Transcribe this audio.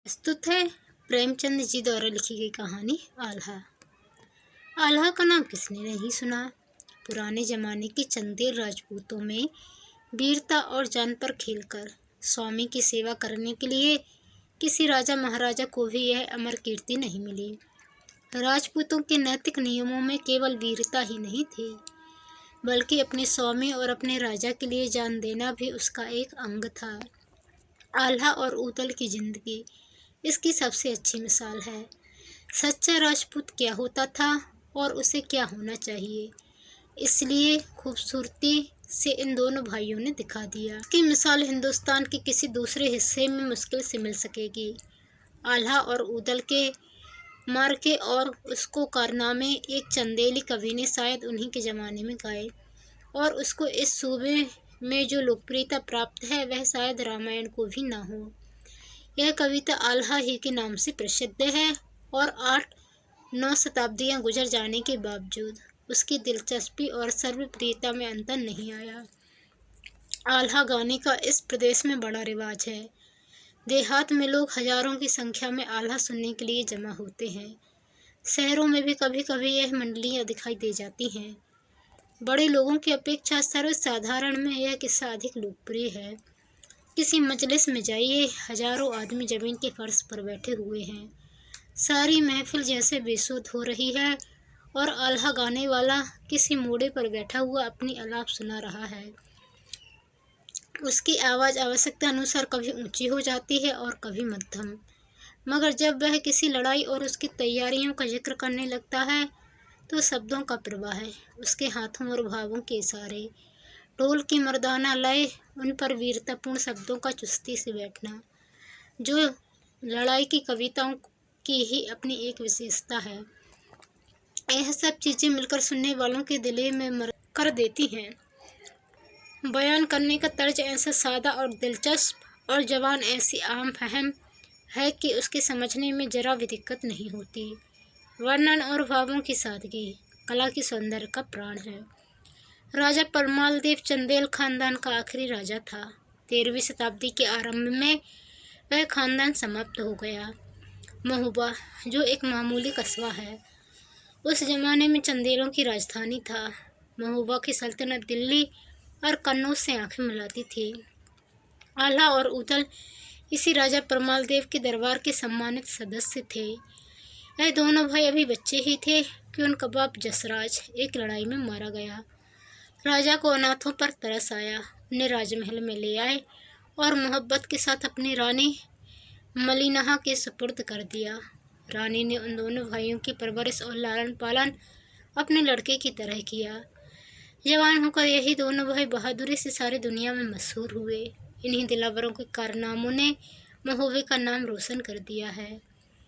प्रस्तुत है प्रेमचंद जी द्वारा लिखी गई कहानी आल्हा। आल्हा का नाम किसने नहीं सुना। पुराने जमाने के चंदेल राजपूतों में वीरता और जान पर खेलकर स्वामी की सेवा करने के लिए किसी राजा महाराजा को भी यह अमर कीर्ति नहीं मिली। राजपूतों के नैतिक नियमों में केवल वीरता ही नहीं थी, बल्कि अपने स्वामी और अपने राजा के लिए जान देना भी उसका एक अंग था। आल्हा और ऊतल की जिंदगी इसकी सबसे अच्छी मिसाल है। सच्चा राजपूत क्या होता था और उसे क्या होना चाहिए, इसलिए खूबसूरती से इन दोनों भाइयों ने दिखा दिया। इसकी मिसाल हिंदुस्तान के किसी दूसरे हिस्से में मुश्किल से मिल सकेगी। आल्हा और ऊतल के मार्के और उसको कारनामे एक चंदेली कवि ने शायद उन्हीं के ज़माने में गाए, और उसको इस सूबे में जो लोकप्रियता प्राप्त है वह शायद रामायण को भी ना हो। यह कविता आल्हा ही के नाम से प्रसिद्ध है और 8-9 शताब्दियाँ गुजर जाने के बावजूद उसकी दिलचस्पी और सर्वप्रियता में अंतर नहीं आया। आल्हा गाने का इस प्रदेश में बड़ा रिवाज है। देहात में लोग हजारों की संख्या में आल्हा सुनने के लिए जमा होते हैं। शहरों में भी कभी कभी यह मंडलियाँ दिखाई दे जाती हैं। बड़े लोगों की अपेक्षा सर्वसाधारण में यह किस्सा अधिक लोकप्रिय है। किसी मजलिस में जाइए, हजारों आदमी जमीन के फर्श पर बैठे हुए हैं। सारी महफिल जैसे बेसुध हो रही है और आल्हा गाने वाला किसी मोड़े पर बैठा हुआ अपनी आलाप सुना रहा है। उसकी आवाज़ आवश्यकता अनुसार कभी ऊंची हो जाती है और कभी मध्यम, मगर जब वह किसी लड़ाई और उसकी तैयारियों का जिक्र करने लगता है तो शब्दों का प्रवाह है, उसके हाथों और भावों के इशारे, ढोल की मर्दाना लय, उन पर वीरतापूर्ण शब्दों का चुस्ती से बैठना, जो लड़ाई की कविताओं की ही अपनी एक विशेषता है। यह सब चीज़ें मिलकर सुनने वालों के दिले में मर कर देती हैं। बयान करने का तर्ज ऐसा सादा और दिलचस्प और जवान ऐसी आम फहम है कि उसके समझने में जरा भी दिक्कत नहीं होती। वर्णन और भावों की सादगी कला की सौंदर्य का प्राण है। राजा परमाल देव चंदेल खानदान का आखिरी राजा था। 13वीं शताब्दी के आरंभ में वह खानदान समाप्त हो गया। महोबा, जो एक मामूली कस्बा है, उस जमाने में चंदेलों की राजधानी था। महोबा की सल्तनत दिल्ली और कन्नौज से आंखें मिलाती थी। आल्हा और ऊतल इसी राजा परमाल देव के दरबार के सम्मानित सदस्य थे। यह दोनों भाई अभी बच्चे ही थे कि उनका बाप जसराज एक लड़ाई में मारा गया। राजा को अनाथों पर तरस आया, उन्हें राजमहल में ले आए और मोहब्बत के साथ अपनी रानी मलिनहा के सुपुर्द कर दिया। रानी ने उन दोनों भाइयों की परवरिश और लालन पालन अपने लड़के की तरह किया। जवान होकर यही दोनों भाई बहादुरी से सारी दुनिया में मशहूर हुए। इन्हीं दिलावरों के कारनामों ने महोबे का नाम रोशन कर दिया है।